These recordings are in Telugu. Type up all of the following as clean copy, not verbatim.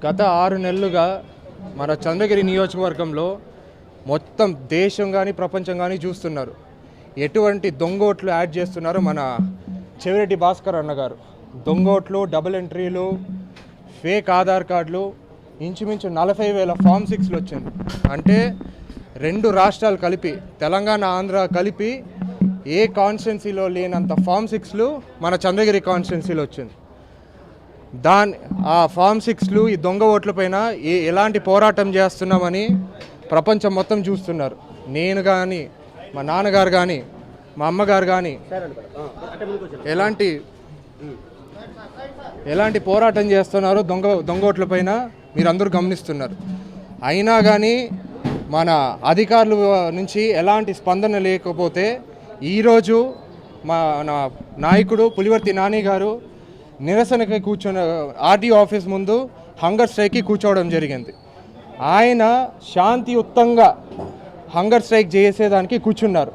గత 6 నెలలుగా మన చంద్రగిరి నియోజకవర్గంలో మొత్తం దేశం కానీ ప్రపంచం కానీ చూస్తున్నారు. ఎటువంటి దొంగోట్లు యాడ్ చేస్తున్నారు మన చెవిరెడ్డి భాస్కర్ అన్నగారు. దొంగోట్లు, డబుల్ ఎంట్రీలు, ఫేక్ ఆధార్ కార్డులు, ఇంచుమించు 40,000 ఫామ్ 6లు వచ్చింది. అంటే 2 రాష్ట్రాలు కలిపి, తెలంగాణ ఆంధ్ర కలిపి ఏ కాన్స్టిట్యున్సీలో లేనంత ఫామ్ 6లు మన చంద్రగిరి కాన్స్టిట్యున్సీలో వచ్చింది. ఆ ఫామ్ 6లు, ఈ దొంగ ఓట్లపైన ఎలాంటి పోరాటం చేస్తున్నామని ప్రపంచం మొత్తం చూస్తున్నారు. నేను కానీ, మా నాన్నగారు కానీ, మా అమ్మగారు కానీ ఎలాంటి పోరాటం చేస్తున్నారో దొంగ ఓట్లపైన మీరందరూ గమనిస్తున్నారు. అయినా కానీ మన అధికారుల నుంచి ఎలాంటి స్పందన లేకపోతే ఈరోజు మన నాయకుడు పులివర్తి నాని గారు నిరసనకి కూర్చొని ఆర్టీఓ ఆఫీస్ ముందు హంగర్ స్ట్రైక్కి కూర్చోవడం జరిగింది. ఆయన శాంతియుతంగా హంగర్ స్ట్రైక్ చేసేదానికి కూర్చున్నారు.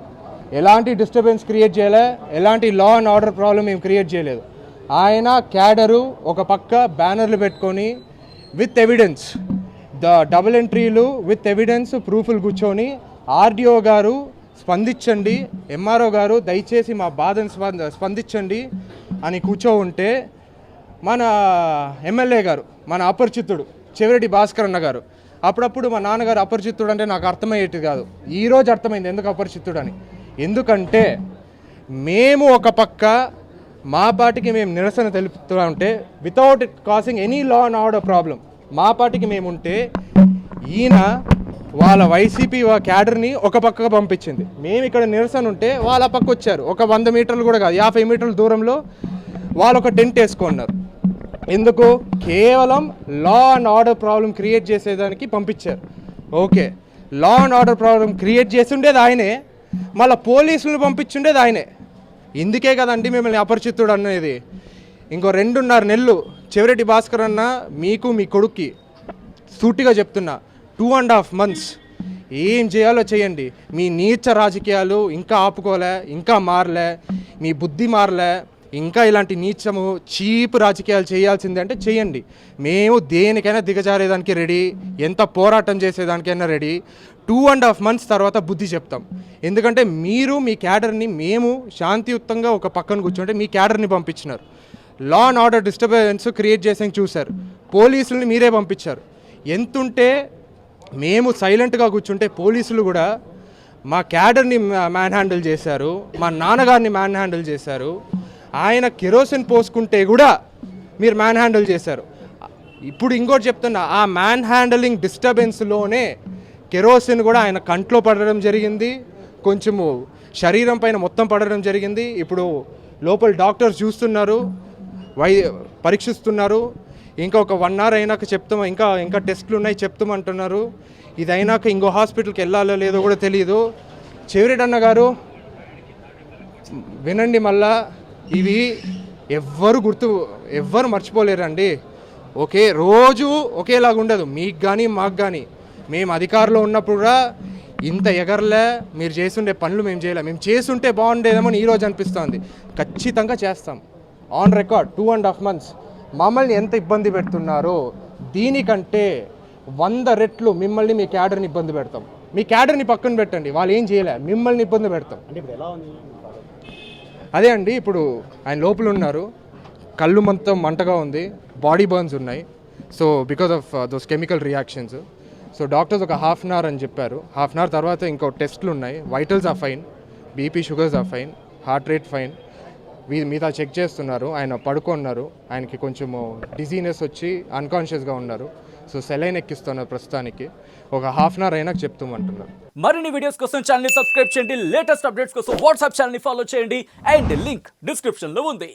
ఎలాంటి డిస్టర్బెన్స్ క్రియేట్ చేయలే, ఎలాంటి లా అండ్ ఆర్డర్ ప్రాబ్లం ఏం క్రియేట్ చేయలేదు. ఆయన క్యాడరు ఒక పక్క బ్యానర్లు పెట్టుకొని విత్ ఎవిడెన్స్, డబుల్ ఎంట్రీలు విత్ ఎవిడెన్స్ ప్రూఫ్లు కూర్చొని ఆర్డీఓ గారు స్పందించండి, ఎంఆర్ఓ గారు దయచేసి మా బాధను స్పందించండి అని కూర్చో ఉంటే మన ఎమ్మెల్యే గారు, మన అపరిచితుడు చెవిరెడ్డి భాస్కర్ అన్న గారు, అప్పుడప్పుడు మా నాన్నగారు అపరిచితుడు అంటే నాకు అర్థమయ్యేది కాదు. ఈరోజు అర్థమైంది ఎందుకు అపరిచితుడు అని. ఎందుకంటే మేము ఒక పక్క మా పార్టీకి మేము నిరసన తెలుపుతూ ఉంటే without causing any law and order problem మా పార్టీకి మేము ఉంటే, ఈయన వాళ్ళ వైసీపీ క్యాడర్ని ఒక పక్కగా పంపించింది. మేము ఇక్కడ నిరసన ఉంటే వాళ్ళ పక్క వచ్చారు. ఒక 100 మీటర్లు కూడా కాదు, 50 మీటర్ల దూరంలో వాళ్ళు ఒక టెంట్ వేసుకున్నారు. ఎందుకు? కేవలం లా అండ్ ఆర్డర్ ప్రాబ్లం క్రియేట్ చేసేదానికి పంపించారు. Okay, law and order problem create చేసి ఉండేది ఆయనే, మళ్ళీ పోలీసులను పంపించుండేది ఆయనే. ఇందుకే కదండి మిమ్మల్ని అపరిచితుడు అనేది. ఇంకో 2.5 నెలలు చెవిరెడ్డి భాస్కర్ అన్న మీకు, మీ కొడుక్కి సూటిగా చెప్తున్నా, 2.5 months ఏం చేయాలో చేయండి. మీ నీచ రాజకీయాలు ఇంకా ఆపుకోలే, ఇంకా మారలే, మీ బుద్ధి మారలే, ఇంకా ఇలాంటి నీచము చీప్ రాజకీయాలు చేయాల్సిందే అంటే చేయండి. మేము దేనికైనా దిగజారేదానికి రెడీ, ఎంత పోరాటం చేసేదానికైనా రెడీ. 2.5 months తర్వాత బుద్ధి చెప్తాం. ఎందుకంటే మీరు మీ క్యాడర్ని, మేము శాంతియుతంగా ఒక పక్కన కూర్చుంటే మీ క్యాడర్ని పంపించినారు. Law and order disturbance create చేసేకి చూశారు. పోలీసుల్ని మీరే పంపించారు. ఎంతుంటే మేము సైలెంట్గా కూర్చుంటే పోలీసులు కూడా మా క్యాడర్ని మ్యాన్ హ్యాండిల్ చేశారు, మా నాన్నగారిని మ్యాన్ హ్యాండిల్ చేశారు. ఆయన కెరోసిన్ పోసుకుంటే కూడా మీరు మ్యాన్ హ్యాండిల్ చేశారు. ఇప్పుడు ఇంకోటి చెప్తున్నా, ఆ మ్యాన్ హ్యాండిలింగ్ డిస్టర్బెన్స్లోనే కెరోసిన్ కూడా ఆయన కంట్లో పడడం జరిగింది, కొంచెము శరీరం పైన మొత్తం పడడం జరిగింది. ఇప్పుడు లోపల డాక్టర్స్ చూస్తున్నారు, పరీక్షిస్తున్నారు. ఇంకా ఒక 1 hour అయినాక చెప్తాం, ఇంకా టెస్టులు ఉన్నాయి చెప్తామంటున్నారు. ఇది అయినాక ఇంకో హాస్పిటల్కి వెళ్ళాలో లేదో కూడా తెలియదు. చెవిరెడ్డి అన్న గారు వినండి, మళ్ళా ఇవి ఎవ్వరు మర్చిపోలేరండి. ఓకే, రోజు ఒకేలాగా ఉండదు, మీకు కానీ మాకు కానీ. మేము అధికారంలో ఉన్నప్పుడు కూడా ఇంత ఎగరలే, మీరు చేస్తుండే పనులు మేము చేయలే. మేము చేస్తుంటే బాగుండేదేమో ఈరోజు అనిపిస్తుంది. ఖచ్చితంగా చేస్తాం, ఆన్ రికార్డ్. 2.5 months మమ్మల్ని ఎంత ఇబ్బంది పెడుతున్నారో దీనికంటే 100 రెట్లు మిమ్మల్ని, మీ క్యాడర్ని ఇబ్బంది పెడతాం. మీ క్యాడర్ని పక్కన పెట్టండి, వాళ్ళు ఏం చేయలే, మిమ్మల్ని ఇబ్బంది పెడతాం. అదే అండి, ఇప్పుడు ఆయన లోపల ఉన్నారు, కళ్ళు మొత్తం మంటగా ఉంది, బాడీ బర్న్స్ ఉన్నాయి. So because of those chemical reactions. So doctors ఒక 1/2 hour అని చెప్పారు. 1/2 hour తర్వాత ఇంకో టెస్ట్లు ఉన్నాయి. Vitals are fine, BP, sugars are fine, heart rate fine. మిగతా చెక్ చేస్తున్నారు. ఆయన పడుకున్నారు, ఆయనకి కొంచెము డిజీనెస్ వచ్చి అన్కాన్షియస్గా ఉన్నారు. సో సెలైన్ ఎక్కిస్తున్నారు ప్రస్తుతానికి. ఒక 1/2 hour అయినా చెప్తామంటున్నారు. మరిన్ని వీడియోస్ కోసం ఛానల్ సబ్స్క్రైబ్ చేయండి, లేటెస్ట్ అప్డేట్స్ కోసం వాట్సాప్ ఛానల్ ఫాలో చేయండి, అండ్ లింక్ డిస్క్రిప్షన్ లో ఉంది.